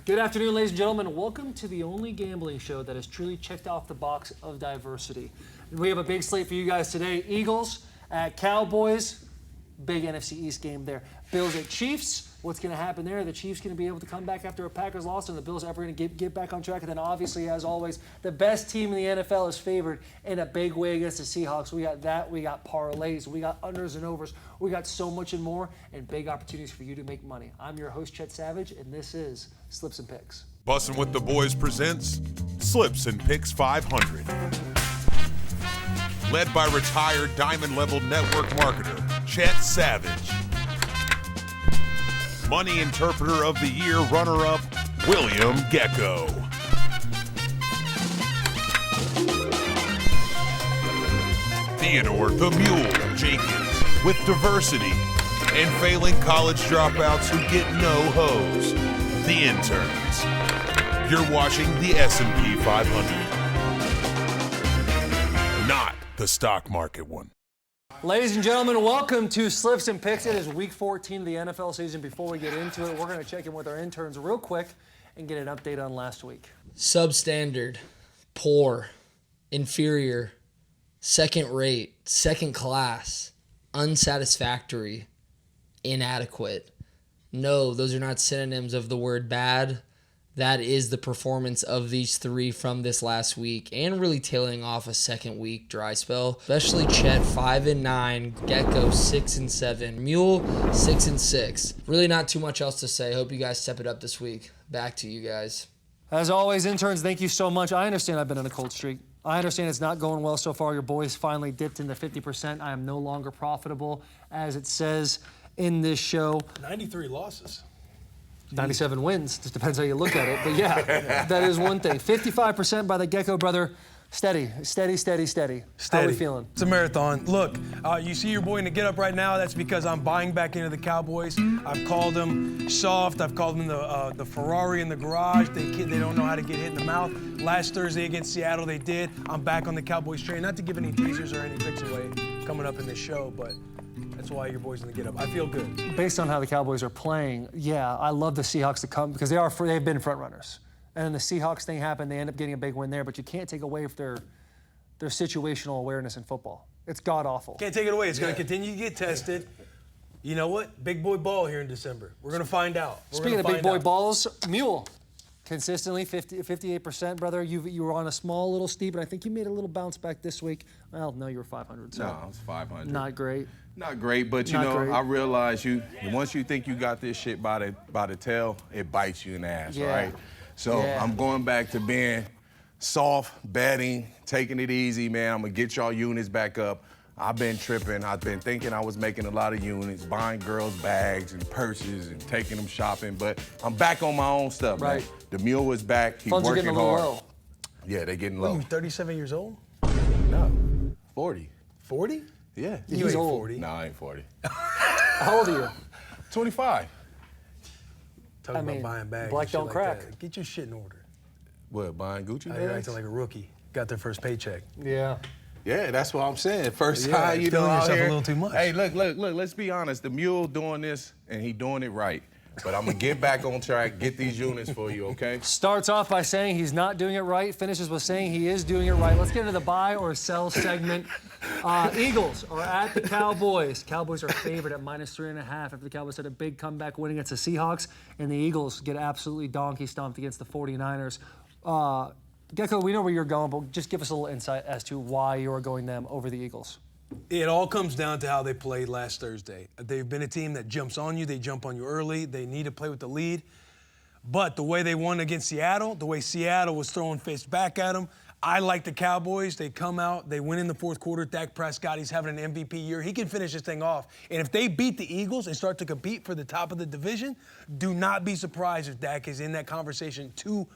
Good afternoon, ladies and gentlemen. Welcome to the only gambling show that has truly checked off the box of diversity. We have a big slate for you guys today. Eagles at Cowboys. Big NFC East game there. Bills at Chiefs. What's going to happen there? The Chiefs going to be able to come back after a Packers loss, and the Bills ever going to get back on track. And then obviously, as always, the best team in the NFL is favored in a big way against the Seahawks. We got that. We got parlays. We got unders and overs. We got so much and more, and big opportunities for you to make money. I'm your host, Chet Savage, and this is Slips and Picks. Bussin' with the Boys presents Slips and Picks 500. Led by retired diamond-level network marketer Chet Savage. Money Interpreter of the Year runner-up William Gekko. Theodore the Mule Jenkins with diversity and failing college dropouts who get no hose. The interns. You're watching the S&P 500. Not the stock market one. Ladies and gentlemen, welcome to Slips and Picks. It is week 14 of the NFL season. Before we get into it, we're going to check in with our interns real quick and get an update on last week. Substandard, poor, inferior, second rate, second class, unsatisfactory, inadequate. No, those are not synonyms of the word bad. That is the performance of these three from this last week, and really tailing off a second week dry spell. Especially Chet 5-9, Gekko 6-7, Mule 6-6. Really not too much else to say. Hope you guys step it up this week. Back to you guys. As always, interns, thank you so much. I understand I've been on a cold streak. I understand it's not going well so far. Your boys finally dipped into 50%. I am no longer profitable, as it says in this show. 93 losses. 97 wins. Just depends how you look at it. But yeah, that is one thing. 55% by the Gekko brother. Steady. How are we feeling? It's a marathon. Look, you see your boy in the get-up right now. That's because I'm buying back into the Cowboys. I've called them soft. I've called them the Ferrari in the garage. They don't know how to get hit in the mouth. Last Thursday against Seattle, they did. I'm back on the Cowboys train. Not to give any teasers or any picks away coming up in this show, but that's why your boys in the get-up. I feel good. Based on how the Cowboys are playing, yeah, I love the Seahawks to come because they've been front runners. And then the Seahawks thing happened, they end up getting a big win there, but you can't take away their situational awareness in football. It's god-awful. Can't take it away. It's going to continue to get tested. You know what? Big boy ball here in December. We're going to find out. Speaking of big boy balls, Mule. Consistently, 58%, brother. You were on a small little steep, and I think you made a little bounce back this week. Well, no, you were 500. So no, I was 500. Not great. Not great, but you know, I realize once you think you got this shit by the tail, it bites you in the ass, right? So I'm going back to being soft, betting, taking it easy, man. I'm gonna get y'all units back up. I've been tripping. I've been thinking I was making a lot of units, buying girls' bags and purses and taking them shopping, but I'm back on my own stuff, right? Man. The Mule is back. He's Funds working are getting a little hard. low. Yeah, they're getting low. Are you 37 years old? No, 40. 40? Yeah. You ain't old. 40. No, I ain't 40. How old are you? 25. Talking about buying bags. black and shit don't like crack. that. Get your shit in order. What, buying Gucci You're bags? acting like a rookie. Got their first paycheck. Yeah. Yeah, that's what I'm saying. First Yeah, time you feeling know out yourself here. a little too much. Hey, look, let's be honest. The Mule doing this, and he doing it right. But I'm going to get back on track, get these units for you, okay? Starts off by saying he's not doing it right, finishes with saying he is doing it right. Let's get into the buy or sell segment. Eagles are at the Cowboys. Cowboys are favored at -3.5 after the Cowboys had a big comeback win against the Seahawks, and the Eagles get absolutely donkey stomped against the 49ers. Gekko, we know where you're going, but just give us a little insight as to why you're going them over the Eagles. It all comes down to how they played last Thursday. They've been a team that jumps on you. They jump on you early. They need to play with the lead. But the way they won against Seattle, the way Seattle was throwing fists back at them, I like the Cowboys. They come out. They win in the fourth quarter. Dak Prescott, he's having an MVP year. He can finish this thing off. And if they beat the Eagles and start to compete for the top of the division, do not be surprised if Dak is in that conversation to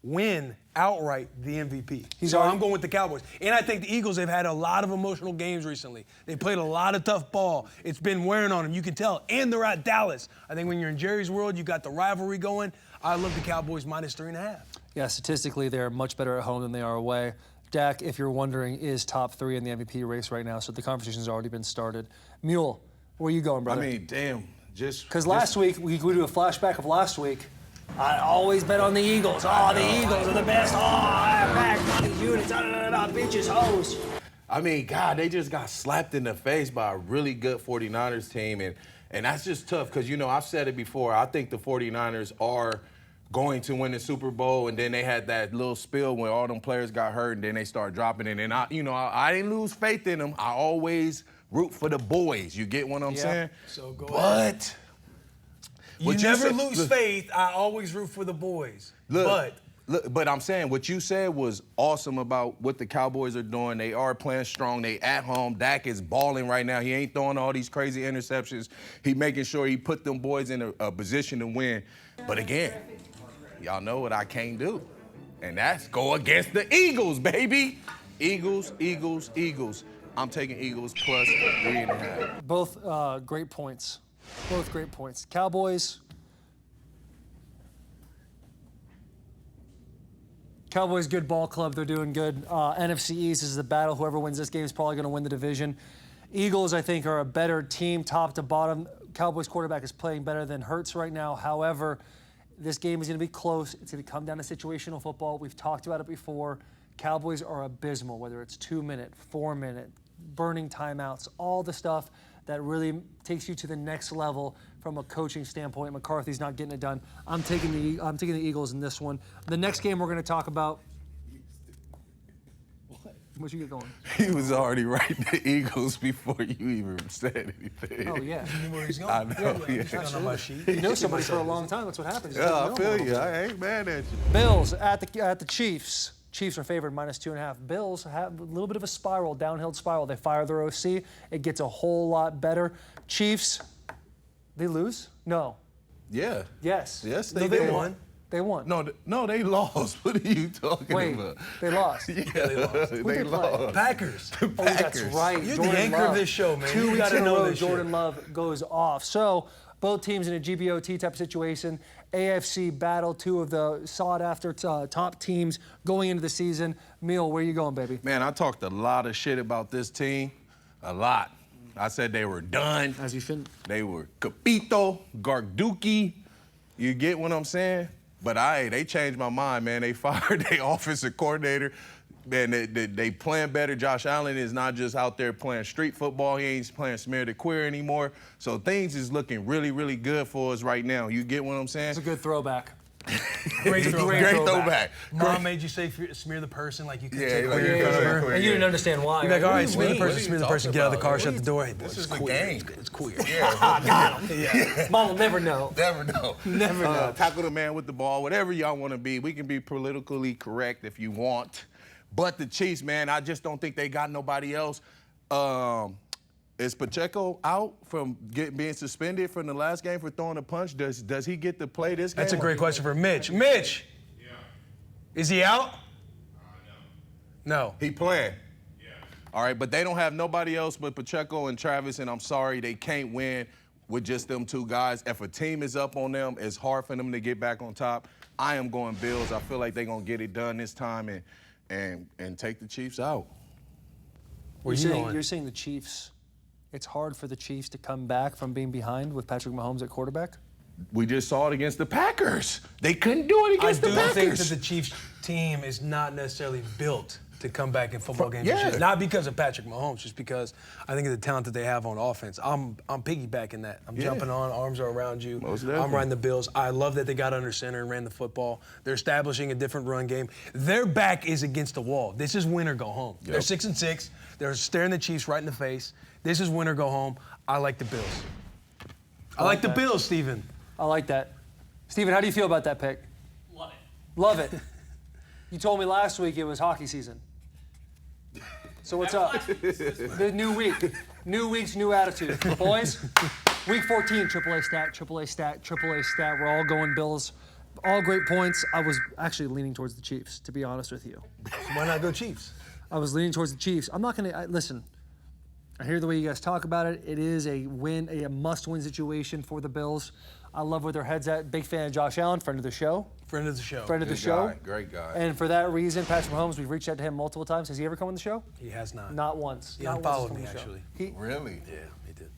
win outright the MVP. I'm going with the Cowboys. And I think the Eagles have had a lot of emotional games recently. They played a lot of tough ball. It's been wearing on them, you can tell. And they're at Dallas. I think when you're in Jerry's world, you got the rivalry going. I love the Cowboys -3.5. Yeah, statistically, they're much better at home than they are away. Dak, if you're wondering, is top 3 in the MVP race right now, so the conversation's already been started. Mule, where are you going, brother? I mean, damn, because last week, we do a flashback of last week. I always bet on the Eagles. Oh, the Eagles are the best. Oh, I back these units. Bitches, hoes. I mean, God, they just got slapped in the face by a really good 49ers team, and that's just tough because, you know, I've said it before. I think the 49ers are going to win the Super Bowl, and then they had that little spill when all them players got hurt, and then they start dropping it. And, I didn't lose faith in them. I always root for the boys. You get what I'm saying? So go ahead. But you never lose faith. I always root for the boys. But I'm saying what you said was awesome about what the Cowboys are doing. They are playing strong. They at home. Dak is balling right now. He ain't throwing all these crazy interceptions. He making sure he put them boys in a position to win. But again, y'all know what I can't do. And that's go against the Eagles, baby. Eagles. I'm taking Eagles plus 3.5. Both great points. Both great points. Cowboys, good ball club. They're doing good. NFC East is the battle. Whoever wins this game is probably going to win the division. Eagles, I think, are a better team top to bottom. Cowboys quarterback is playing better than Hurts right now. However, this game is going to be close. It's going to come down to situational football. We've talked about it before. Cowboys are abysmal, whether it's 2-minute, 4-minute, burning timeouts, all the stuff that really takes you to the next level from a coaching standpoint. McCarthy's not getting it done. I'm taking the Eagles in this one. The next game we're going to talk about. What you get going? He was already writing the Eagles before you even said anything. Oh yeah. You knew where he's going. I know. Yeah. On my sheet. You know somebody for a long time. That's what happens. Yeah, I feel you. I ain't mad at you. Bills at the Chiefs. Chiefs are favored -2.5. Bills have a little bit of a spiral, downhill spiral. They fire their OC. It gets a whole lot better. Chiefs, they lose? No. Yeah. Yes. Yes, No, they won. They won. No, they lost. What are you talking about? They lost. Yeah, they lost. They lost. Packers. Oh, that's right. You're Jordan the anchor Love. of this show, man. 2 You weeks gotta in a know row, this shit. Jordan Love goes off. So both teams in a GBOT type situation. AFC battle, two of the sought-after top teams going into the season. Mule, where you going, baby? Man, I talked a lot of shit about this team. A lot. I said they were done. As you should. They were Capito, Garduki. You get what I'm saying? But they changed my mind, man. They fired their offensive coordinator. Man, they playing better. Josh Allen is not just out there playing street football. He ain't playing smear the queer anymore. So things is looking really, really good for us right now. You get what I'm saying? It's a good throwback. Great throwback. Mom made you say smear the person like you could take like away in front of her. And you didn't understand why. You're like, all right, smear the What person, are smear you the person, talking get out of the about? car, shut the door. Hey, This is it's the queer. game. It's queer. Got him. Mom will never know. Never know. Never know. Tackle the man with the ball, whatever y'all want to be. We can be politically correct if you want. But the Chiefs, man, I just don't think they got nobody else. Is Pacheco out from being suspended from the last game for throwing a punch? Does he get to play this game? That's a great question for Mitch. Mitch, is he out? No. He playing. Yeah. All right, but they don't have nobody else but Pacheco and Travis, and I'm sorry, they can't win with just them two guys. If a team is up on them, it's hard for them to get back on top. I am going Bills. I feel like they're going to get it done this time and take the Chiefs out. You're saying the Chiefs, it's hard for the Chiefs to come back from being behind with Patrick Mahomes at quarterback? We just saw it against the Packers. They couldn't do it against the Packers. I do think that the Chiefs team is not necessarily built to come back in football games. Yeah. This year. Not because of Patrick Mahomes, just because I think of the talent that they have on offense. I'm piggybacking that. I'm jumping on, arms are around you. Most definitely. I'm riding the Bills. I love that they got under center and ran the football. They're establishing a different run game. Their back is against the wall. This is win or go home. Yep. They're 6-6. They're staring the Chiefs right in the face. This is win or go home. I like the Bills. I like the Bills, Steven. I like that. Steven, how do you feel about that pick? Love it. Love it. You told me last week it was hockey season. So what's up? The new week. New week's new attitude. Boys, week 14, AAA stat, AAA stat, AAA stat. We're all going Bills. All great points. I was actually leaning towards the Chiefs, to be honest with you. Why not go Chiefs? I was leaning towards the Chiefs. I'm not going to, listen, I hear the way you guys talk about it. It is a win, a must-win situation for the Bills. I love where their head's at. Big fan of Josh Allen, friend of the show. Friend of the show. Friend of the Good show. guy, great guy. And for that reason, Patrick Mahomes, we've reached out to him multiple times. Has he ever come on the show? He has not. Not once. He Not unfollowed once me, has come on the show. actually. Really? Yeah, he did.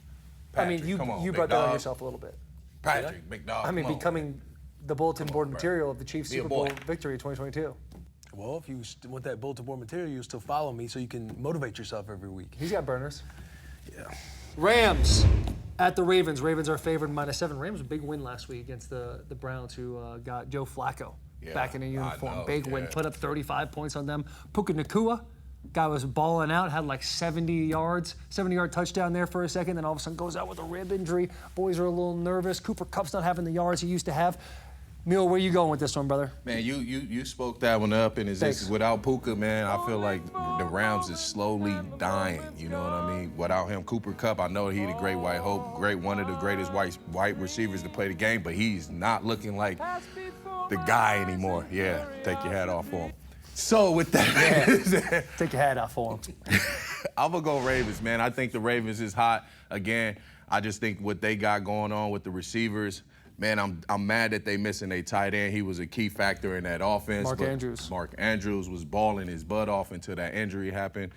I mean, Patrick, come on, you big brought that on dog. yourself a little bit. Patrick, big dog. I mean, come on. becoming the bulletin board material of the Chiefs Super Bowl victory 2022. Well, if you want that bulletin board material, you'll still follow me so you can motivate yourself every week. He's got burners. Yeah. Rams at the Ravens. Ravens are favored -7. Rams a big win last week against the Browns, who got Joe Flacco back in a uniform. Big win. Put up 35 points on them. Puka Nacua, guy was balling out, had like 70-yard touchdown there for a second, then all of a sudden goes out with a rib injury. Boys are a little nervous. Cooper Kupp's not having the yards he used to have. Mule, where you going with this one, brother? Man, you spoke that one up, and without Puka, man, I feel like the Rams is slowly dying. You know what I mean? Without him, Cooper Kupp, I know he's a great white hope, one of the greatest white receivers to play the game, but he's not looking like the guy anymore. Yeah, take your hat off for him. So with that, take your hat off for him. I'm gonna go Ravens, man. I think the Ravens is hot again. I just think what they got going on with the receivers. Man, I'm mad that they missing a tight end. He was a key factor in that offense. Mark Andrews was balling his butt off until that injury happened.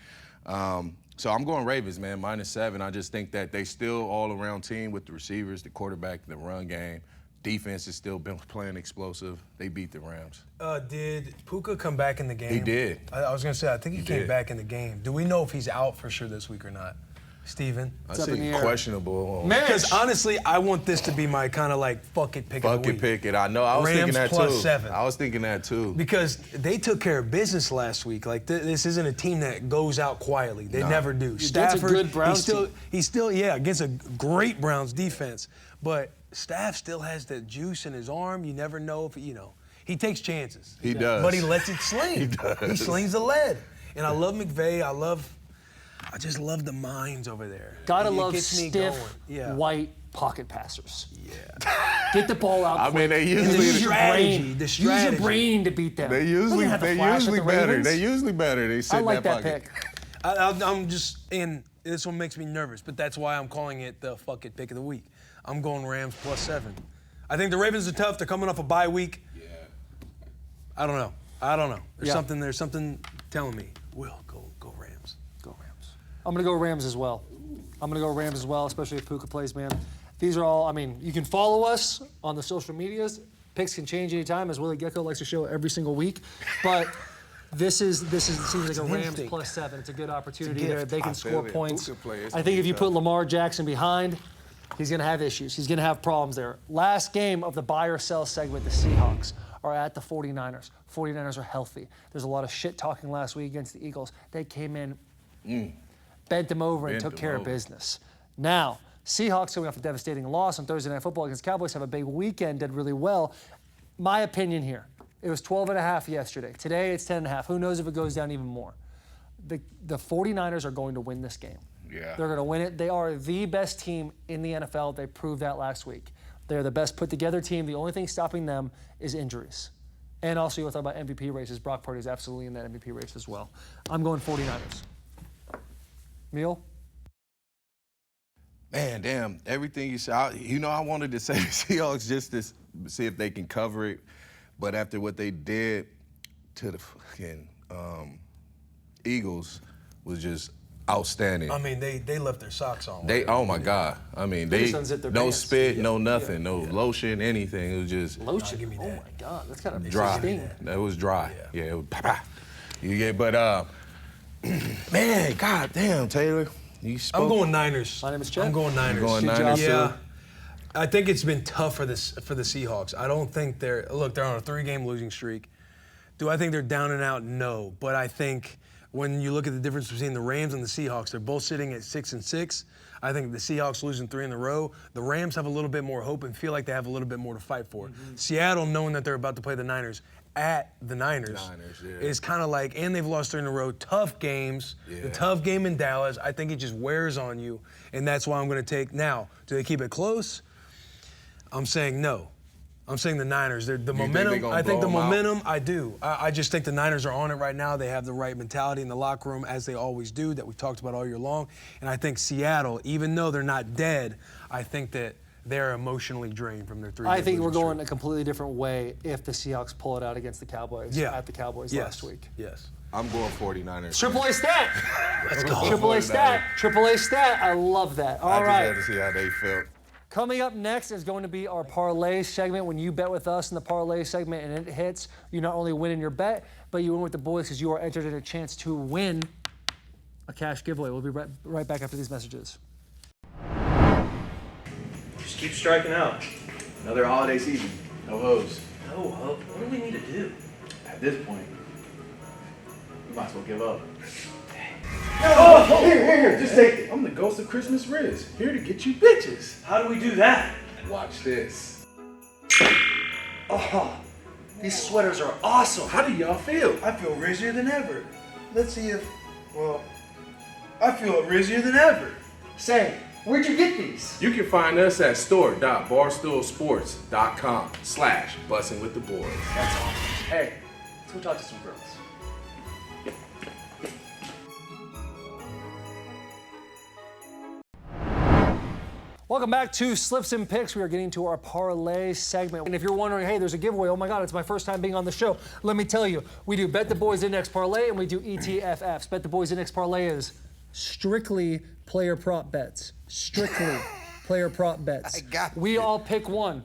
So I'm going Ravens, man, -7. I just think that they still all-around team with the receivers, the quarterback, the run game. Defense is still been playing explosive. They beat the Rams. Did Puka come back in the game? He did. I was going to say, I think he came back in the game. Do we know if he's out for sure this week or not? Steven? I see questionable. Because honestly, I want this to be my kind of like fuck it pick of the week. Fuck it pick it. I know. I was thinking that Rams too. +7. I was thinking that too. Because they took care of business last week. Like this isn't a team that goes out quietly. They never do. Stafford, a good Browns he's still against a great Browns defense. But Staff still has that juice in his arm. You never know if he takes chances. He does. But he lets it sling. He does. He slings the lead. And I love McVay. I just love the minds over there. Gotta love stiff, white pocket passers. Yeah. Get the ball out quick. I mean, they usually use your brain. Use your brain to beat them. They usually better. They usually better. They sit I like that pocket. pick. I'm just, and this one makes me nervous, but that's why I'm calling it the fuck it pick of the week. I'm going Rams +7. I think the Ravens are tough. They're coming off a bye week. Yeah. I don't know. There's something telling me, Will, go Rams. Go Rams. I'm going to go Rams as well. Especially if Puka plays, man. These are all, you can follow us on the social medias. Picks can change anytime, as Willie Gekko likes to show every single week. But this seems like a Rams +7. It's a good opportunity there. They can score points. I think if you put Lamar Jackson behind, he's going to have issues. He's going to have problems there. Last game of the buy or sell segment, the Seahawks are at the 49ers. 49ers are healthy. There's a lot of shit talking last week against the Eagles. They came in, bent them over, and took care of business. Now, Seahawks coming off a devastating loss on Thursday Night Football against Cowboys, have a big weekend, did really well. My opinion here, it was 12.5 yesterday. Today it's 10.5. Who knows if it goes down even more. The 49ers are going to win this game. Yeah. They're going to win it. They are the best team in the NFL. They proved that last week. They're the best put-together team. The only thing stopping them is injuries. And also, you'll talk about MVP races. Brock Purdy is absolutely in that MVP race as well. I'm going 49ers. Mule? Man, damn, everything you said. I wanted to say the Seahawks just to see if they can cover it. But after what they did to the fucking Eagles was just outstanding. They left their socks on. Oh my God. They no spit, no nothing, no lotion, anything. It was just lotion. Give me that. Oh my God, that's kind of dry. That was dry. Yeah, it was but man, God damn, Taylor. I'm going Niners. My name is Chet. I'm going Niners. You're going Niners, yeah. I think it's been tough for the Seahawks. I don't think they're on a 3-game losing streak. Do I think they're down and out? No. But I think when you look at the difference between the Rams and the Seahawks, they're both sitting at 6-6. I think the Seahawks losing 3 in a row. The Rams have a little bit more hope and feel like they have a little bit more to fight for. Seattle, knowing that they're about to play the Niners at the Niners is kind of like, and they've lost 3 in a row, tough games. The tough game in Dallas, I think it just wears on you, and that's why I'm going to take. Now, do they keep it close? I'm saying no. I'm saying the Niners. The momentum. I think the momentum. I do. I just think the Niners are on it right now. They have the right mentality in the locker room, as they always do, that we've talked about all year long. And I think Seattle, even though they're not dead, I think that they're emotionally drained from their 3 I think we're going a completely different way if the Seahawks pull it out against the Cowboys at the Cowboys last week. Yes. I'm going 49ers. Triple A stat. Let's go. Triple A stat. I love that. All right. I just had to see how they felt. Coming up next is going to be our parlay segment. When you bet with us in the parlay segment and it hits, you not only win in your bet, but you win with the boys because you are entered in a chance to win a cash giveaway. We'll be right back after these messages. Just keep striking out. Another holiday season. No hoes. No hope. What do we need to do? At this point, we might as well give up. Oh, Here, just take it. I'm the ghost of Christmas Riz, here to get you bitches. how do we do that? Watch this. Oh, these sweaters are awesome. How do y'all feel? I feel rizzier than ever. Let's see if, I feel rizzier than ever. Say, where'd you get these? You can find us at store.barstoolsports.com/bussinwiththeboys. That's awesome. Hey, let's go talk to some girls. Welcome back to Slips and Picks. We are getting to our parlay segment. And if you're wondering, hey, there's a giveaway. Oh my God, it's my first time being on the show. Let me tell you, we do Bet the Boys Index Parlay and we do ETFFs. Bet the Boys Index Parlay is strictly player prop bets. Strictly player prop bets. We all pick one.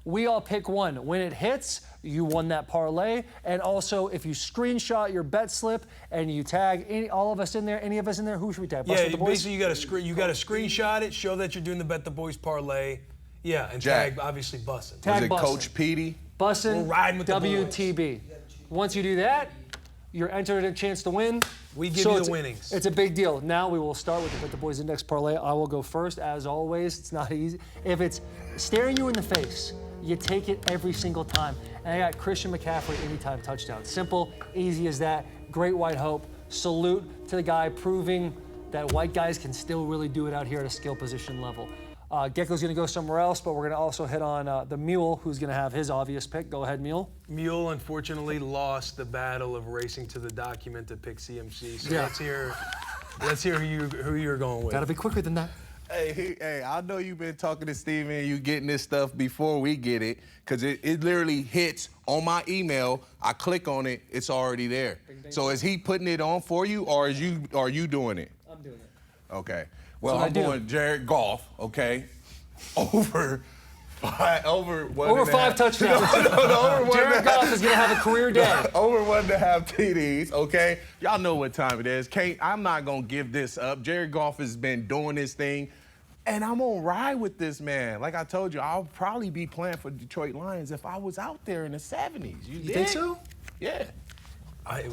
When it hits, you won that parlay. And also, if you screenshot your bet slip and you tag all of us in there, any of us in there, who should we tag? Yeah, basically you got to screenshot it, show that you're doing the Bet the Boys parlay. Yeah, and Jack. tag obviously Bussin. Tag Was it Bussin. Coach Petey? Bussin, We're riding with the WTB. Once you do that, you're entered a chance to win. We give you the winnings. It's a big deal. Now we will start with the Bet the Boys Index Parlay. I will go first, as always. It's not easy. If it's staring you in the face, you take it every single time. And I got Christian McCaffrey anytime touchdown. Simple, easy as that. Great white hope. Salute to the guy proving that white guys can still really do it out here at a skill position level. Gekko's going to go somewhere else, but we're going to also hit on the Mule, who's going to have his obvious pick. Go ahead, Mule. Mule unfortunately lost the battle of racing to the document to pick CMC. So let's hear who you're going with. Got to be quicker than that. Hey, I know you've been talking to Steven and you getting this stuff before we get it, because it literally hits on my email. I click on it, it's already there. So is he putting it on for you, or are you doing it? I'm doing it. Okay. Well, what I I'm do. going Jared Goff, okay? Over 5 touchdowns. over Jared Goff is going to have a career day. Over 1.5 TDs, okay? Y'all know what time it is. I'm not going to give this up. Jared Goff has been doing this thing, and I'm going to ride with this man. Like I told you, I'll probably be playing for Detroit Lions if I was out there in the 70s. You think so? Yeah.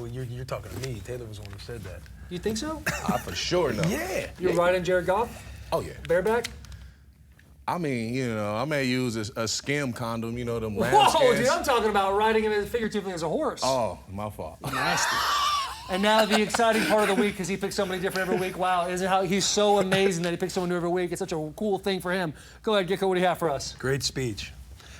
You're talking to me. Taylor was the one who said that. You think so? I for sure know. Yeah. You're riding Jared Goff? Oh, yeah. Bareback? I mean, I may use a skim condom, them lamb Whoa, skins. dude, I'm talking about riding him figuratively as a horse. Oh, my fault. Nasty. And now the exciting part of the week, because he picks somebody different every week. Wow, isn't how he's so amazing that he picks someone new every week. It's such a cool thing for him. Go ahead, Gekko, what do you have for us? Great speech.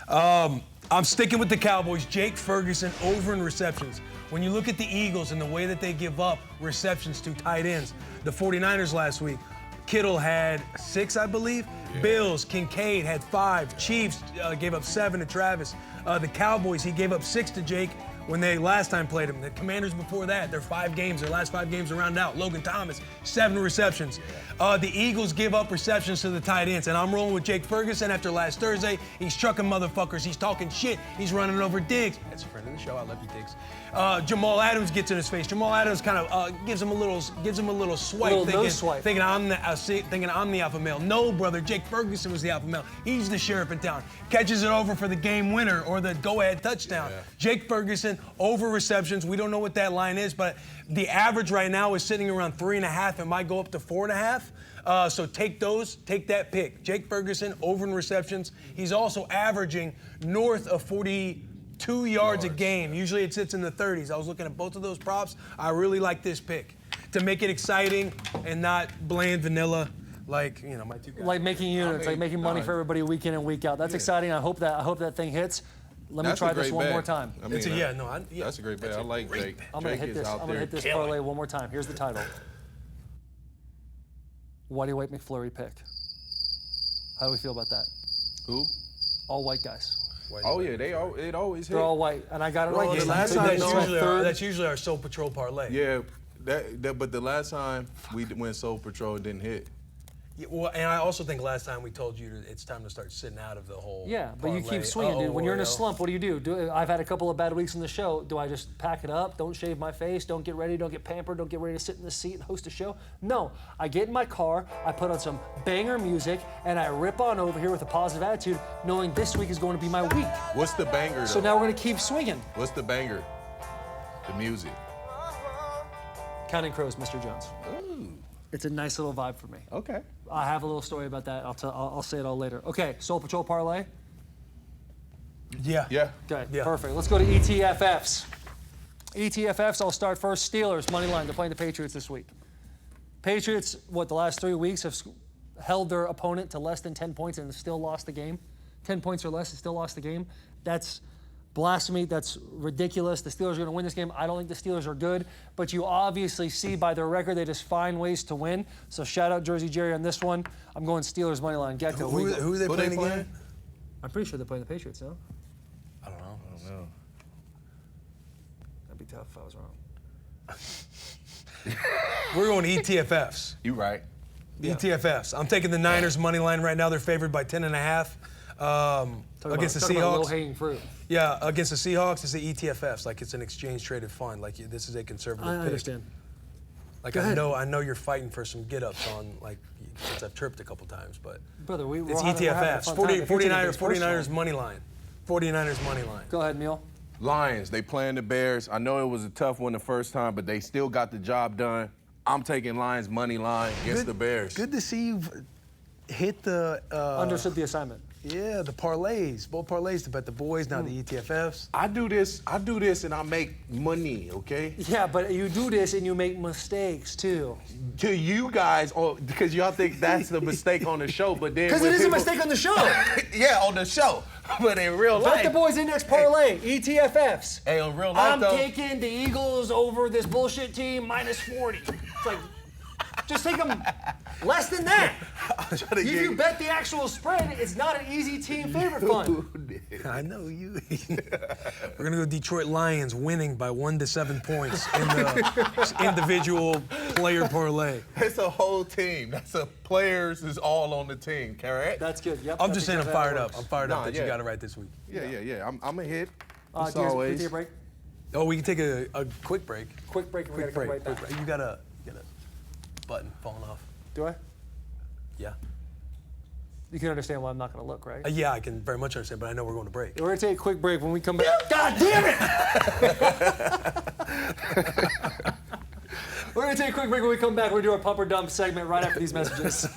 I'm sticking with the Cowboys. Jake Ferguson over in receptions. When you look at the Eagles and the way that they give up receptions to tight ends, the 49ers last week, Kittle had 6, I believe. Yeah. Bills, Kincaid had 5. Chiefs gave up 7 to Travis. The Cowboys, he gave up 6 to Jake when they last time played him. The Commanders before that, their last 5 games are rounded out. Logan Thomas, 7 receptions. The Eagles give up receptions to the tight ends, and I'm rolling with Jake Ferguson after last Thursday. He's trucking motherfuckers. He's talking shit. He's running over Diggs. That's a friend of the show. I love you, Diggs. Jamal Adams gets in his face. Jamal Adams kind of gives him a little swipe, thinking I'm the alpha male. No, brother, Jake Ferguson was the alpha male. He's the sheriff in town. Catches it over for the game winner or the go-ahead touchdown. Yeah. Jake Ferguson over receptions. We don't know what that line is, but the average right now is sitting around 3.5. It might go up to 4.5. So take that pick. Jake Ferguson over in receptions. He's also averaging north of 42 yards a game. Usually it sits in the 30s. I was looking at both of those props. I really like this pick to make it exciting and not bland vanilla like my two guys. Like making units, like making money for everybody week in and week out. That's exciting. I hope that thing hits. Let me try this one more time. I mean, that's a great bet. I like Jake. I'm gonna hit this parlay one more time. Here's the title. Why do you White McFlurry pick? How do we feel about that? Who? All white guys. Oh yeah, it always hit. They're all white, and I got it right. The last time that's usually our Soul Patrol parlay. Yeah, but the last time we went Soul Patrol, it didn't hit. Yeah, well, and I also think last time we told you it's time to start sitting out of the whole. Yeah, but you parlay. keep swinging, dude. When you're in a Oreo. slump, what do you do? I've had a couple of bad weeks in the show. Do I just pack it up? Don't shave my face? Don't get ready? Don't get pampered? Don't get ready to sit in the seat and host a show? No. I get in my car, I put on some banger music, and I rip on over here with a positive attitude, knowing this week is going to be my week. What's the banger, though? So now we're going to keep swinging. What's the banger? The music. Counting Crows, Mr. Jones. Ooh. It's a nice little vibe for me. Okay. I have a little story about that. I'll say it all later. Okay, Soul Patrol parlay. Yeah. Yeah. Okay, Yeah. perfect. Let's go to ETFFs. ETFFs, I'll start first. Steelers, money line. They're playing the Patriots this week. Patriots, the last 3 weeks have held their opponent to less than 10 points and still lost the game. 10 points or less and still lost the game. That's blasphemy. That's ridiculous. The Steelers are going to win this game. I don't think the Steelers are good, but you obviously see by their record they just find ways to win. So shout out Jersey Jerry on this one. I'm going Steelers money line. Gekko. Who are they playing again? I'm pretty sure they're playing the Patriots, no? I don't know. That'd be tough if I was wrong. We're going ETFFs. You right. ETFFs. I'm taking the Niners money line right now. They're favored by 10.5 against the Seahawks. Low-hanging fruit. Yeah, against the Seahawks, it's the ETFFs. Like it's an exchange-traded fund. Like this is a conservative I pick. understand. Like Go ahead. I know you're fighting for some get-ups on since I've tripped a couple times, but Brother, it's we're having a ETFFs. fun time. If you're taking things 49ers personal. money line. 49ers money line. Go ahead, Mule. Lions, they playing the Bears. I know it was a tough one the first time, but they still got the job done. I'm taking Lions money line against the Bears. Good to see you hit the Understood the assignment. Yeah, the parlays, both parlays to bet the boys, now the ETFFs. I do this and I make money, okay? Yeah, but you do this and you make mistakes too. To you guys, because y'all think that's the mistake on the show, but then Because it is a mistake on the show. Yeah, on the show, but in real life. Bet the boys index parlay, ETFFs. Hey, on real life I'm though. taking the Eagles over this bullshit team minus 40. It's like, just take them less than that. If you bet the actual spread, it's not an easy team favorite fund. I know you. We're gonna go Detroit Lions winning by 1 to 7 points in the individual player parlay. It's a whole team. That's a players is all on the team, correct? That's good. Yep. I'm that's just saying I'm exactly how fired it up. works. I'm fired up that yeah. you got it right this week. Yeah. I'm a hit. Do As you guys always. take a break? Oh, we can take a quick break. Quick break and we gotta come right back. You got a button falling off. Do I? Yeah. You can understand why I'm not going to look, right? Yeah, I can very much understand, but I know we're going to break. We're going to take a quick break. When we come back. God damn it! We're going to take a quick break. When we come back, we're going to do our pump or dump segment right after these messages.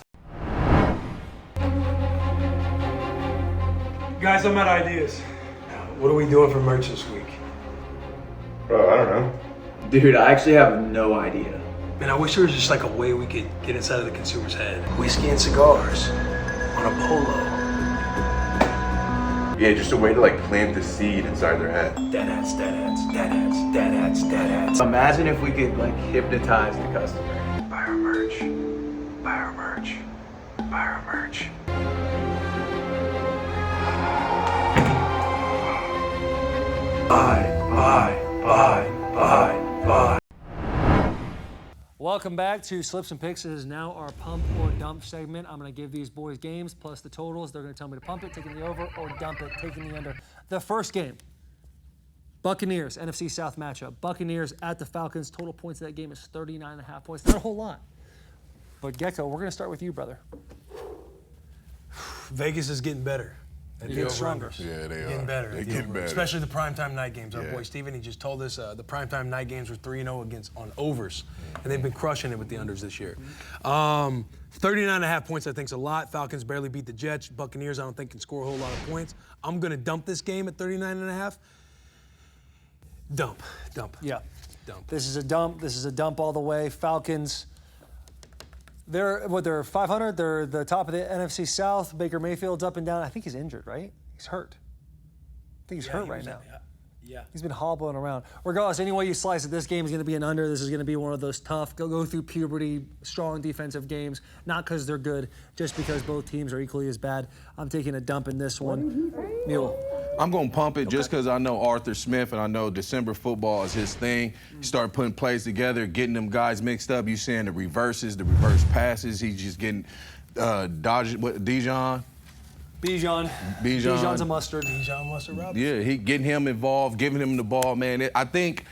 Guys, I'm out of ideas. What are we doing for merch this week? Bro, I don't know. Dude, I actually have no idea. Man, I wish there was just like a way we could get inside of the consumer's head. Whiskey and cigars on a polo. Yeah, just a way to like plant the seed inside their head. Dead hats, dead hats, dead hats, dead hats, dead hats. Imagine if we could like hypnotize the customer. Buy our merch. Buy our merch. Buy our merch. Buy. Welcome back to Slips and Picks. It is now our pump or dump segment. I'm going to give these boys games plus the totals. They're going to tell me to pump it, taking the over, or dump it, taking the under. The first game, Buccaneers, NFC South matchup. Buccaneers at the Falcons. Total points of that game is 39.5 points. Not a whole lot. But Gekko, we're going to start with you, brother. Vegas is getting better. You're getting stronger. Yeah, they Getting are. better. They're getting better. Especially the primetime night games. Our Yeah. boy Steven, he just told us the primetime night games were 3-0 on overs. And they've been crushing it with the unders this year. 39.5 points I think is a lot. Falcons barely beat the Jets. Buccaneers I don't think can score a whole lot of points. I'm going to dump this game at 39.5. Dump. Yeah. Dump. This is a dump. This is a dump all the way. Falcons, they're 500. They're the top of the NFC South. Baker Mayfield's up and down. I think he's injured, right? He's hurt. I think he's hurt right now. Yeah. He's been hobbling around. Regardless, any way you slice it, this game is going to be an under. This is going to be one of those tough, go through puberty, strong defensive games. Not because they're good, just because both teams are equally as bad. I'm taking a dump in this one. Mule. I'm going to pump it just because I know Arthur Smith and I know December football is his thing. He started putting plays together, getting them guys mixed up. You seeing the reverse passes. He's just getting Dijon. Bijan's a mustard. Dijon Mustard Robinson. Yeah, he getting him involved, giving him the ball, man. I think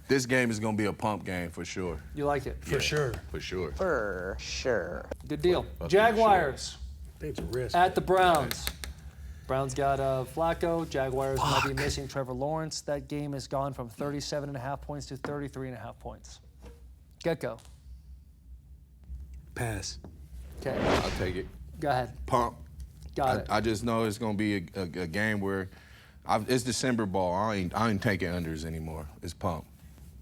this game is gonna be a pump game for sure. You like it? For sure. For sure. For sure. Good deal. Jaguars I think it's a risk. at the Browns. Browns got Flacco. Jaguars might be missing Trevor Lawrence. That game has gone from 37.5 points to 33.5 points. Gekko. Pass. Okay. I'll take it. Go ahead. Pump. Got it. I just know it's gonna be a game where it's December ball. I ain't taking unders anymore. It's pump.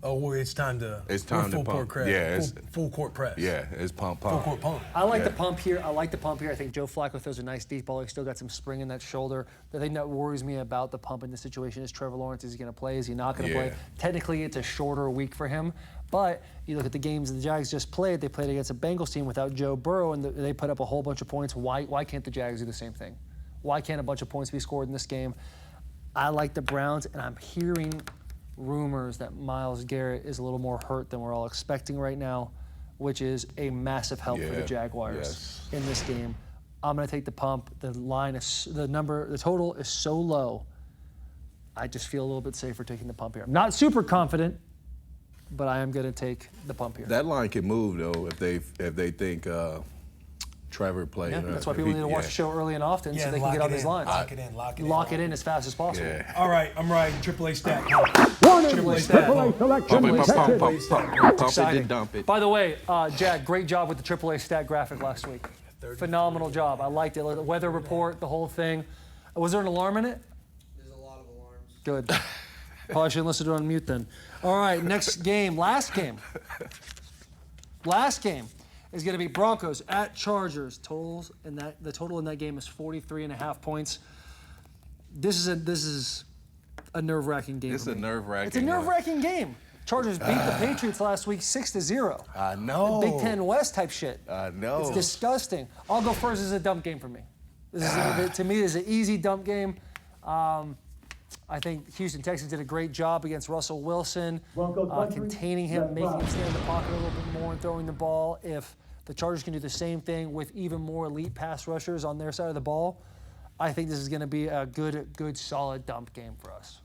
Oh, well, it's time to. It's time to full pump. Court press. Yeah, full court press. Yeah, it's pump. Full court pump. I like the pump here. I think Joe Flacco throws a nice deep ball. He's still got some spring in that shoulder. The thing that worries me about the pump in this situation is Trevor Lawrence. Is he going to play? Is he not going to play? Technically, it's a shorter week for him. But you look at the games the Jags just played. They played against a Bengals team without Joe Burrow, and they put up a whole bunch of points. Why can't the Jags do the same thing? Why can't a bunch of points be scored in this game? I like the Browns, and I'm hearing rumors that Myles Garrett is a little more hurt than we're all expecting right now, which is a massive help for the Jaguars in this game. I'm going to take the pump. The total is so low. I just feel a little bit safer taking the pump here. I'm not super confident, but I am going to take the pump here. That line can move though if they think Trevor played. Yeah, that's why people need to watch the show early and often so they can get on these lines. Lock it in. Lock it in as fast as possible. Yeah. All right, I'm riding AAA stat. AAA stat. Pump it and dump it. By the way, Jack, great job with the AAA stat graphic last week. Phenomenal job. I liked it. The weather report, the whole thing. Was there an alarm in it? There's a lot of alarms. Good. Probably shouldn't listen to it on mute then. All right, next game. Last game is going to be Broncos at Chargers. The total in that game is 43.5 points. This is a nerve-wracking game. It's a nerve-wracking. It's a nerve-wracking game. Chargers beat the Patriots last week 6-0. I know. Big Ten West type shit. I know. It's disgusting. I'll go first. This is a dump game for me. To me, this is an easy dump game. I think Houston Texans did a great job against Russell Wilson, containing him, making him stay in the pocket a little bit more and throwing the ball. If the Chargers can do the same thing with even more elite pass rushers on their side of the ball, I think this is going to be a good, solid dump game for us.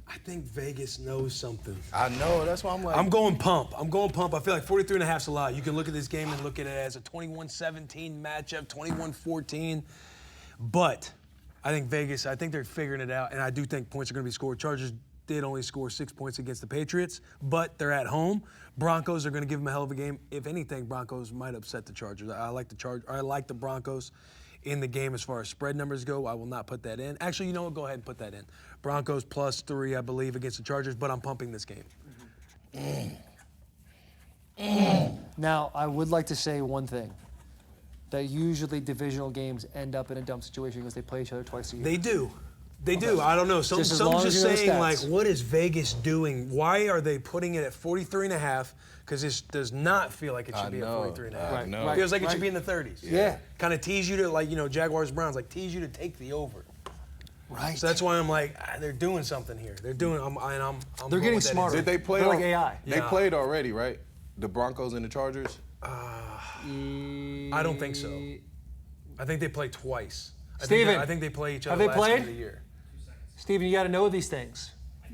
I think Vegas knows something. I know. That's why I'm like. I'm going pump. I feel like 43.5 is a lot. You can look at this game and look at it as a 21-17 matchup, 21-14. But I think Vegas, they're figuring it out, and I do think points are going to be scored. Chargers did only score 6 points against the Patriots, but they're at home. Broncos are going to give them a hell of a game. If anything, Broncos might upset the Chargers. I like the Broncos in the game as far as spread numbers go. I will not put that in. Actually, you know what? Go ahead and put that in. Broncos +3, I believe, against the Chargers, but I'm pumping this game. Now, I would like to say one thing. That usually divisional games end up in a dump situation because they play each other twice a year. They do. I don't know. Some just saying, like, what is Vegas doing? Why are they putting it at 43.5? Because this does not feel like it should be at 43.5. Right. It feels like it should be in the 30s. Yeah. Kind of tease you to, Jaguars, Browns, tease you to take the over. Right. So that's why I'm like, they're doing something here. They're getting smarter. Did they play? They're like AI. They played already, right? The Broncos and the Chargers? I don't think so. I think they play twice. Steven, I think they play each other have they last played? game of the year. Steven, you got to know these things.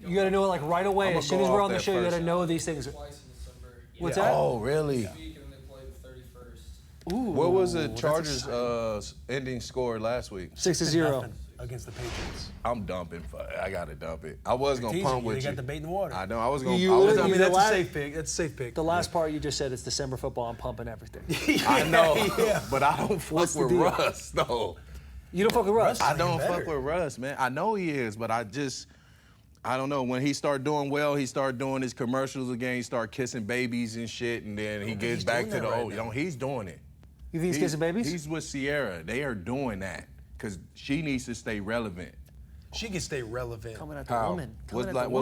You got to know it right away. As soon as we're on the show, you got to know these things. Twice in December. What's that? Oh, really? This week, and they play the 31st. Ooh. What was the Chargers' ending score last week? 6-0. Against the Patriots. I'm dumping. I gotta dump it. I was gonna pump with you. They got the bait in the water. I know. I was gonna. That's a safe pick. That's a safe pick. The last part you just said, it's December football. I'm pumping everything. I know, but I don't fuck with Russ. No. You don't fuck with Russ? I don't fuck with Russ, man. I know he is, but I don't know. When he start doing well, he start doing his commercials again. He start kissing babies and shit, and then he gets back to the old. He's doing it. You think he's kissing babies? He's with Sierra. They are doing that because she needs to stay relevant. She can stay relevant. Coming at the woman.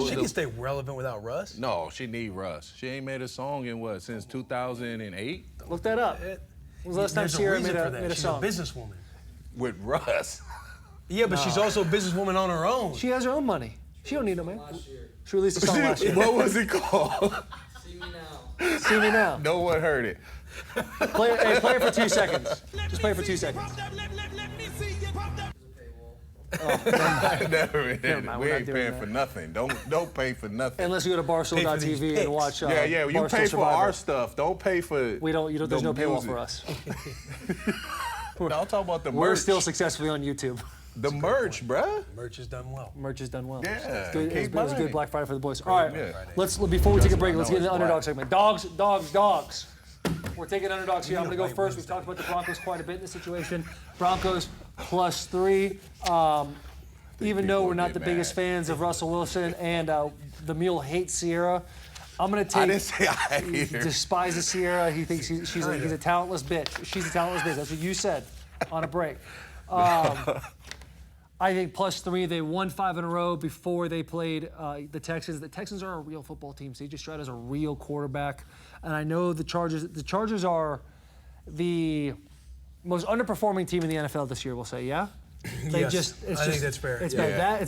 She can stay relevant without Russ? No, she need Russ. She ain't made a song in since 2008? Look that up. When was the last time Sierra made a song? She's a businesswoman. With Russ. Yeah, but she's also a businesswoman on her own. She has her own money. She don't need no man. Last year. She released a song last year. What was it called? See Me Now. See Me Now. No one heard it. Play it for 2 seconds. Just play it for 2 seconds. Never mind, we ain't paying for nothing. Don't pay for nothing. Unless you go to Barstool.tv and watch. You Barstool pay for Survivor. our stuff. Don't pay for. We don't. There's no paywall for us. No, I'm talking about the merch. We're still successfully on YouTube. The merch, bruh. Merch is done well. Merch is done well. Yeah. It was a good Black Friday for the boys. All right, Yeah. before we take a break, let's get into the underdog segment. Dogs. We're taking underdogs here. I'm going to go first. We've talked about the Broncos quite a bit in this situation. Broncos +3. Even though we're not the biggest fans of Russell Wilson and the Mule hates Sierra, I'm going to take. I didn't say I hate her. Despises Sierra. He thinks he's a talentless bitch. She's a talentless bitch. That's what you said on a break. I think +3. They won 5 in a row before they played the Texans. The Texans are a real football team. CJ Stroud is a real quarterback, and I know the Chargers. The Chargers are the most underperforming team in the NFL this year. We'll say, yeah. I think that's fair. It's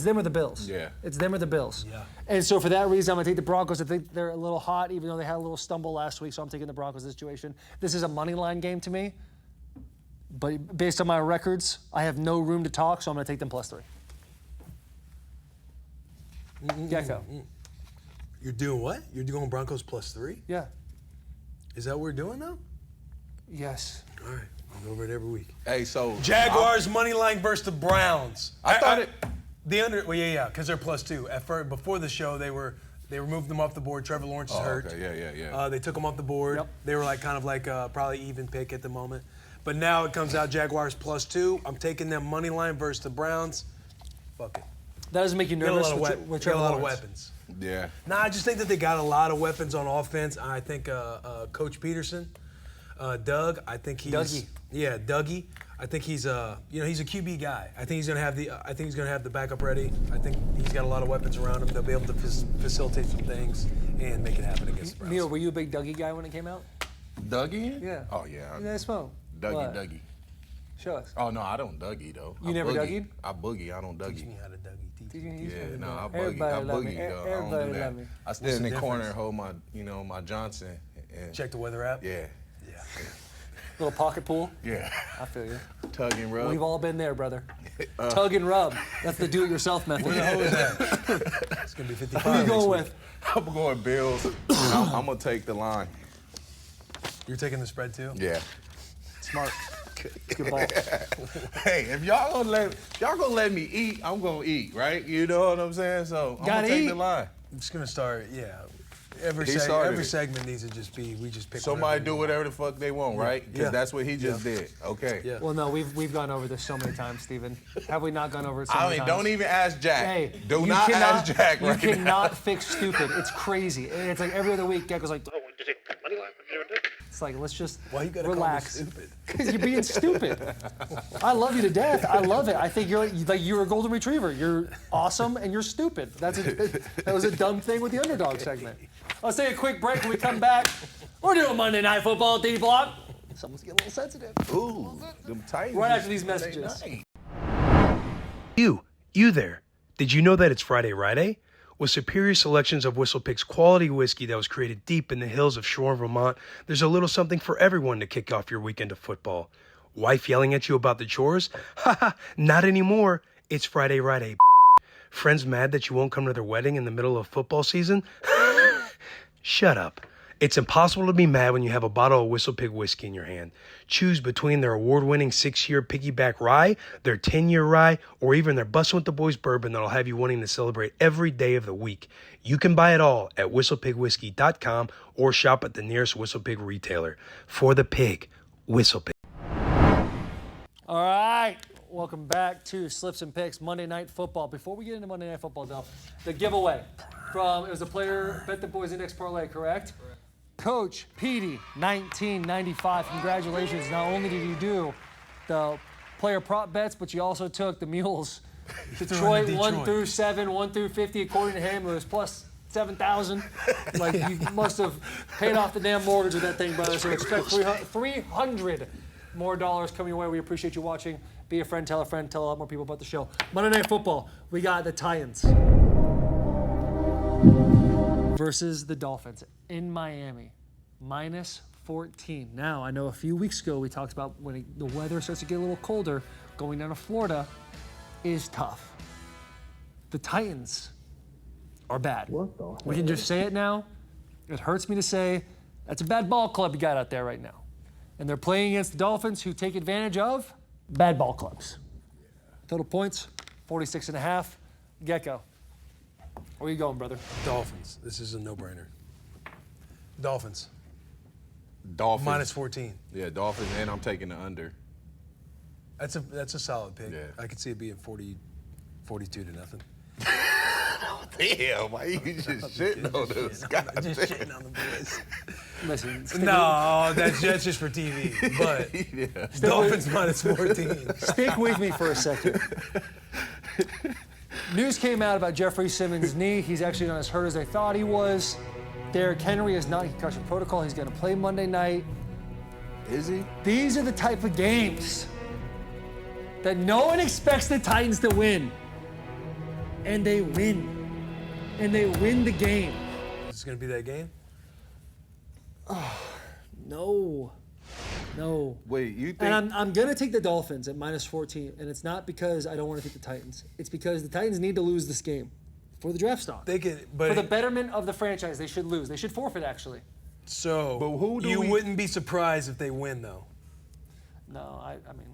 them or the Bills. Yeah. It's them or the Bills. Yeah. And so for that reason, I'm going to take the Broncos. I think they're a little hot, even though they had a little stumble last week, so I'm taking the Broncos this situation. This is a money line game to me. But based on my records, I have no room to talk, so I'm going to take them +3. Gekko. You're doing what? You're doing Broncos +3? Yeah. Is that what we're doing now? Yes. All right. I'll go over it every week. Hey, so Jaguars money line versus the Browns. I thought it. The under. Well, yeah, because they're +2. At first, before the show, they removed them off the board. Trevor Lawrence is hurt. Okay, yeah. They took them off the board. Yep. They were probably even pick at the moment. But now it comes out Jaguars +2. I'm taking them money line versus the Browns. Fuck it. That doesn't make you nervous with Got Trevor a lot of Lawrence. weapons. Yeah. Nah, I just think that they got a lot of weapons on offense. I think Coach Peterson, Doug. I think he's Dougie. Yeah, Dougie. I think he's he's a QB guy. I think he's gonna have the backup ready. I think he's got a lot of weapons around him. They'll be able to facilitate some things and make it happen against the Browns. Neil, were you a big Dougie guy when it came out? Dougie? Yeah. Oh yeah. You guys smoke. Dougie. Show us. Oh no, I don't Dougie though. You never Dougie? Dougied? I boogie. I don't Dougie. Teach me how to Dougie. Teach me. Yeah, no, I boogie. Everybody I love me. boogie though. I Everybody don't do love that. me. I stand in the What's the corner difference? and hold my Johnson. And, Check the weather app. Yeah. Little pocket pool. Yeah. I feel you. Tug and rub. We've all been there, brother. Tug and rub. That's the do-it-yourself method. Where the hell is that? It's gonna be 55. Who are you going with? I'm going Bills. I'm gonna take the line. You're taking the spread too? Yeah. Smart. Good ball. Hey, if y'all gonna let me eat, I'm gonna eat, right? You know what I'm saying? So I'm Gotta gonna take eat. the line. I'm just gonna start. Yeah. Every He started every it. segment needs to just be we just pick. Somebody do whatever the fuck they want, right? Because Yeah. that's what he just did. Okay. Yeah. Well, no, we've gone over this so many times, Stephen. Have we not gone over it so I many mean, times? don't even ask Jack. Hey, do you not cannot, ask Jack right You now. cannot fix stupid. It's crazy. And it's like every other week, Gekko's like, it's like, let's just Why you gotta relax. call me stupid? Because you're being stupid. I love you to death. I love it. I think you're a golden retriever. You're awesome and you're stupid. That was a dumb thing with the underdog segment. Let's take a quick break. When we come back, we're doing Monday Night Football D-Block. Someone's getting a little sensitive. Ooh, them Titans. Right after these messages. You there. Did you know that it's Friday Ride-Day? With superior selections of Whistle Pig's quality whiskey that was created deep in the hills of Shore, Vermont, there's a little something for everyone to kick off your weekend of football. Wife yelling at you about the chores? Haha, not anymore. It's Friday Ride-Day. Friends mad that you won't come to their wedding in the middle of football season? Shut up. It's impossible to be mad when you have a bottle of Whistle Pig whiskey in your hand. Choose between their award-winning 6-year piggyback rye, their 10-year rye, or even their Bussin with the Boys bourbon that'll have you wanting to celebrate every day of the week. You can buy it all at whistlepigwhiskey.com or shop at the nearest Whistle Pig retailer. For the pig, Whistle Pig. All right. Welcome back to Slips and Picks Monday Night Football. Before we get into Monday Night Football, though, the giveaway it was a player Bet the Boys Index Parlay, correct? Coach Petey, 1995. Congratulations. Not only did you do the player prop bets, but you also took the Mules. Detroit 1 through 7, 1 through 50. According to him, it was plus 7,000. Like, you must have paid off the damn mortgage with that thing, brother. So expect 300 more dollars coming your way. We appreciate you watching. Be a friend, tell a lot more people about the show. Monday Night Football, we got the Titans versus the Dolphins in Miami. 14. Now, I know a few weeks ago we talked about when the weather starts to get a little colder, going down to Florida is tough. The Titans are bad. We can just say it now. It hurts me to say that's a bad ball club you got out there right now. And they're playing against the Dolphins, who take advantage of bad ball clubs. Total points, 46.5. Gekko, where you going, brother? Dolphins. This is a no-brainer. Dolphins. Dolphins. Minus 14. Yeah, Dolphins, and I'm taking the under. That's a solid pick. Yeah. I could see it being 42 to nothing. Damn, why you just shitting on this guy? Just shitting on the boys. Listen, No, that's just for TV. But Yeah. Dolphins minus 14. stick with me for a second. News came out about Jeffrey Simmons' knee. He's actually not as hurt as they thought he was. Derrick Henry is not in concussion protocol. He's going to play Monday night. Is he? These are the type of games that no one expects the Titans to win. And they win. And they win the game. Is this going to be that game? No. Wait, you think? And I'm going to take the Dolphins at minus 14. And it's not because I don't want to take the Titans. It's because the Titans need to lose this game for the draft stock. They can, but For the betterment of the franchise, they should lose. They should forfeit, actually. so. But who do you we- wouldn't be surprised if they win, though. No, I mean,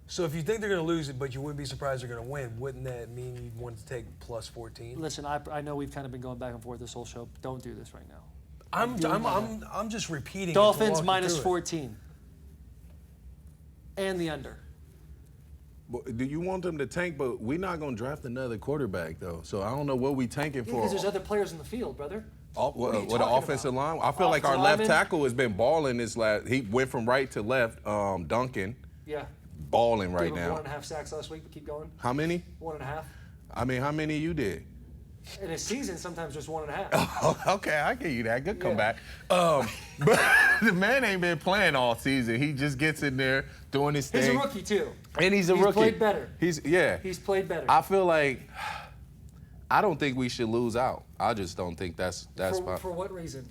So if you think they're going to lose it, but you wouldn't be surprised they're going to win, wouldn't that mean you'd want to take plus 14? listen, I know we've kind of been going back and forth this whole show. Don't do this right now. I'm just repeating. it to Dolphins walk you minus through it. 14. And the under. Do you want them to tank? But we're not going to draft another quarterback, though. So I don't know what we tanking for. Because there's other players in the field, brother. What the talking offensive line? I feel like Offensive our left lineman? tackle has been balling this last. He went from right to left. Duncan, Yeah. balling right Gave him now. 1.5 sacks last week, but keep going. How many? 1.5. I mean, how many you did? In a season, sometimes just 1.5. Okay, I give you that. Good Yeah. comeback. But the man ain't been playing all season. He just gets in there doing his thing. He's a rookie, too. And he's a rookie. played better. He's played better. I feel like I don't think we should lose out. I just don't think that's fine. For what reason?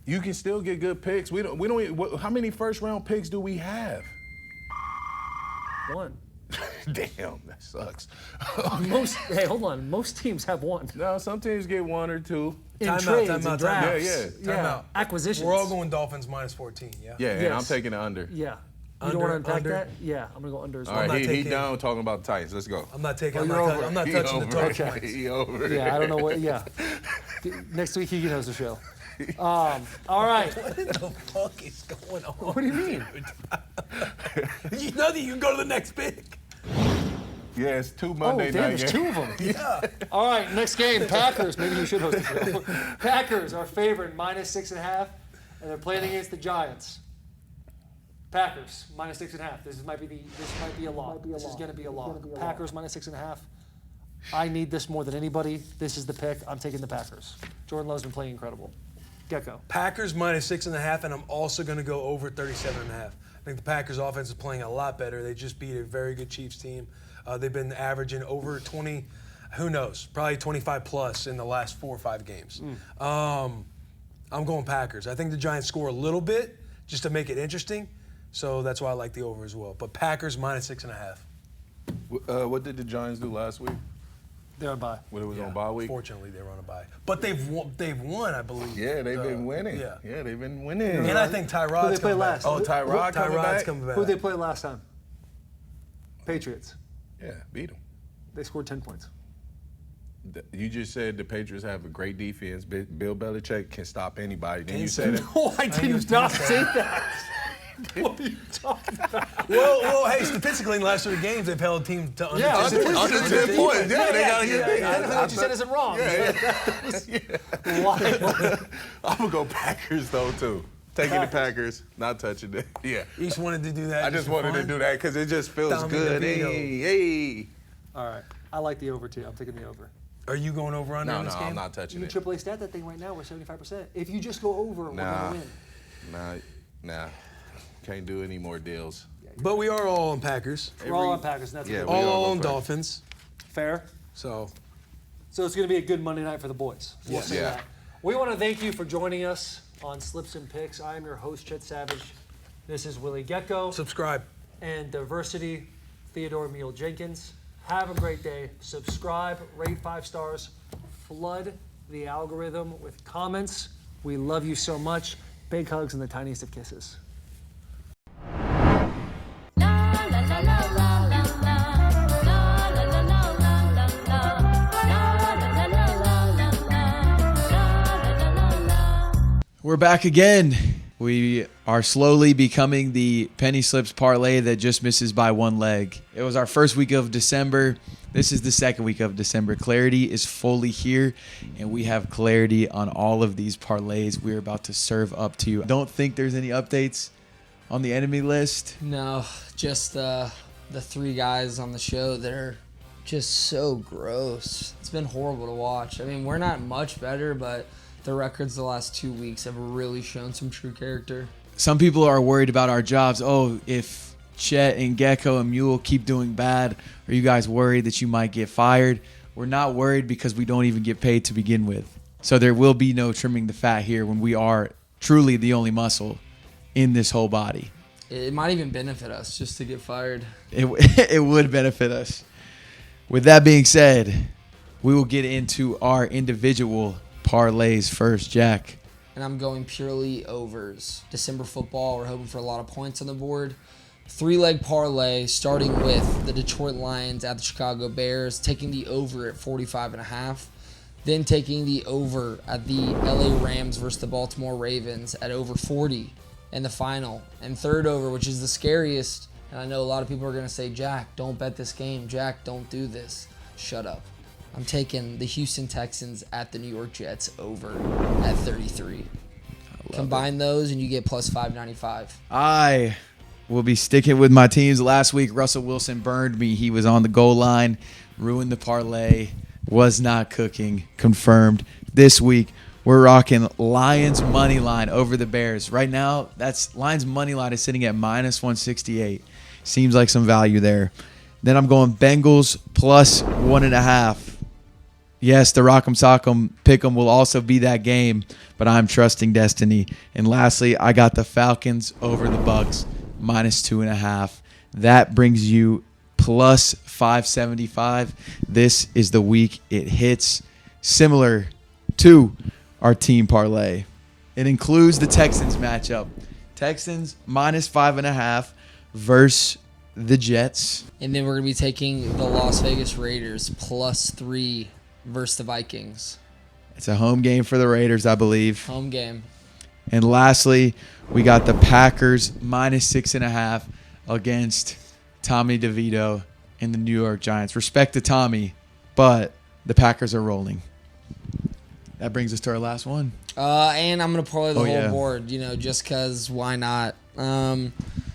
You can still get good picks. We don't. How many first round picks do we have? 1. Damn, that sucks. Hey, hold on. Most teams have 1. No, some teams get 1 or 2. In Time out, trades time out, and time out. drafts. Yeah, Time out. Acquisitions. We're all going Dolphins minus 14, yeah? Yeah, and Yes. I'm taking the under. Yeah. You Under, don't want to unpack under? that? Yeah, I'm going to go under as All well. right, not he taking- down talking about the Titans. Let's go. I'm not taking. Oh, I'm you're not, over. I'm not He touching the over. total Okay. points. He over. Yeah, I don't know what. Yeah. Next week he can host the show. All right. What the fuck is going on? What do you mean? You know that you can go to the next pick. Yeah, it's 2 Oh, Monday damn, night there's games. 2 of them. Yeah. All right, next game, Packers. Maybe you should host the show. Packers are favored minus 6.5, and they're playing against the Giants. Packers minus 6.5. This might be a lot. This is going to be a lot. Packers minus 6.5. I need this more than anybody. This is the pick. I'm taking the Packers. Jordan Love's been playing incredible. Gekko. Packers minus 6.5, and I'm also going to go over 37.5. I think the Packers offense is playing a lot better. They just beat a very good Chiefs team. They've been averaging over 20, who knows, probably 25 plus in the last 4 or 5 games. I'm going Packers. I think the Giants score a little bit just to make it interesting, so that's why I like the over as well. But Packers minus 6.5. What did the Giants do last week? They're on bye. When it was on bye week? Fortunately, they were on a bye. But they've won, I believe. Yeah, they've been winning. Yeah. Yeah, they've been winning. And I think Tyrod's Who they play coming last? back. Oh, Tyrod's coming back. Who they play last time? Patriots. Yeah, beat them. They scored 10 points. You just said the Patriots have a great defense. Bill Belichick can stop anybody. Then you said it. No, I did not say that. What are you talking about? Well, hey, statistically in the last 3 games, they've held teams to under 10 under 10 points. Yeah, they got to get I know what you said isn't wrong. Wild. I'm going to go Packers, though, too. Taking the Packers, not touching it. Yeah. Each wanted to do that. I just wanted to do that because it just feels Tommy good. DeVito. Hey. All right. I like the over, too. I'm taking the over. Are you going over under No, in this game? I'm not touching You it. AAA stat that thing right now. We're 75%. If you just go over, we're Nah. going to win. Nah. Can't do any more deals. But we are all on Packers. We're all on Packers, and that's Yeah, good. we all All go on Packers. Dolphins. Fair. So So it's going to be a good Monday night for the boys. We'll say Yeah. that. We want to thank you for joining us on Slips and Picks. I am your host, Chet Savage. This is Willie Gekko. Subscribe. And Diversity, Theodore Mule Jenkins. Have a great day. Subscribe, rate 5 stars, flood the algorithm with comments. We love you so much. Big hugs and the tiniest of kisses. We're back again. We are slowly becoming the penny slips parlay that just misses by one leg. It was our first week of December. This is the second week of December. Clarity is fully here, and we have clarity on all of these parlays we're about to serve up to you. Don't think there's any updates on the enemy list. No, just the 3 guys on the show that are just so gross. It's been horrible to watch. I mean, we're not much better, but the records the last 2 weeks have really shown some true character. Some people are worried about our jobs. Oh, if Chet and Gekko and Mule keep doing bad, are you guys worried that you might get fired? We're not worried because we don't even get paid to begin with. So there will be no trimming the fat here when we are truly the only muscle in this whole body. It might even benefit us just to get fired. It would benefit us. With that being said, we will get into our individual parlays first. Jack. And I'm going purely overs. December football, we're hoping for a lot of points on the board. 3-leg parlay, starting with the Detroit Lions at the Chicago Bears, taking the over at 45.5. Then taking the over at the LA Rams versus the Baltimore Ravens at over 40 in the final. And third over, which is the scariest, and I know a lot of people are going to say, Jack, don't bet this game. Jack, don't do this. Shut up. I'm taking the Houston Texans at the New York Jets over at 33. Combine those and you get plus 595. I will be sticking with my teams. Last week, Russell Wilson burned me. He was on the goal line, ruined the parlay, was not cooking, confirmed. This week, we're rocking Lions money line over the Bears. Right now, that's Lions money line is sitting at minus 168. Seems like some value there. Then I'm going Bengals plus 1.5. Yes, the Rock'em Sock'em Pick'em will also be that game, but I'm trusting destiny. And lastly, I got the Falcons over the Bucks, minus 2.5. That brings you plus 575. This is the week it hits, similar to our team parlay. It includes the Texans matchup. Texans minus 5.5 versus the Jets. And then we're going to be taking the Las Vegas Raiders plus 3 versus the Vikings. It's a home game for the Raiders, I believe. Home game. And lastly, we got the Packers minus 6.5 against Tommy DeVito and the New York Giants. Respect to Tommy, but the Packers are rolling. That brings us to our last one. And I'm going to parlay the whole board, just because why not?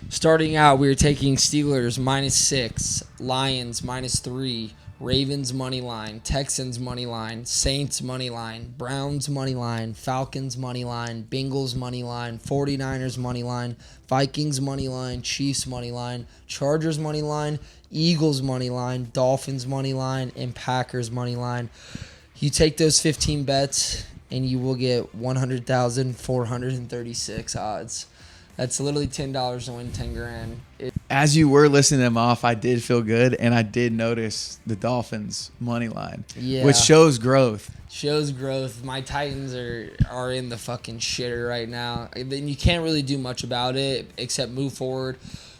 Starting out, we were taking Steelers minus 6, Lions minus 3, Ravens money line, Texans money line, Saints money line, Browns money line, Falcons money line, Bengals money line, 49ers money line, Vikings money line, Chiefs money line, Chargers money line, Eagles money line, Dolphins money line, and Packers money line. You take those 15 bets and you will get 100,436 odds. That's literally $10 to win $10,000. As you were listening to them off, I did feel good, and I did notice the Dolphins money line, which shows growth. Shows growth. My Titans are in the fucking shitter right now. Then you can't really do much about it except move forward,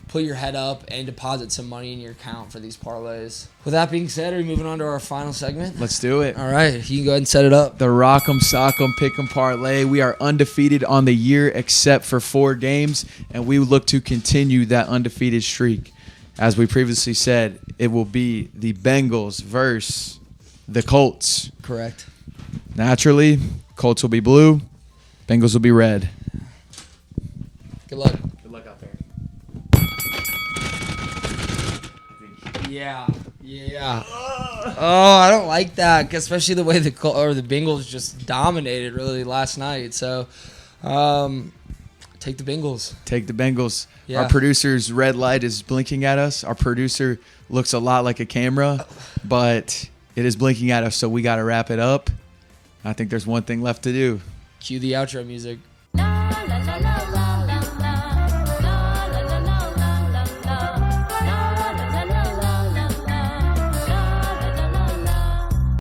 put your head up, and deposit some money in your account for these parlays. With that being said, are we moving on to our final segment? Let's do it. All right, you can go ahead and set it up. The Rock'em Sock'em Pick'em Parlay. We are undefeated on the year except for 4 games, and we look to continue that undefeated streak. As we previously said, it will be the Bengals versus the Colts. Correct. Naturally, Colts will be blue, Bengals will be red. Good luck. Good luck out there. Yeah. Oh, I don't like that, especially the way the Bengals just dominated really last night. So, take the Bengals. Take the Bengals. Yeah. Our producer's red light is blinking at us. Our producer looks a lot like a camera, but it is blinking at us, so we got to wrap it up. I think there's one thing left to do. Cue the outro music.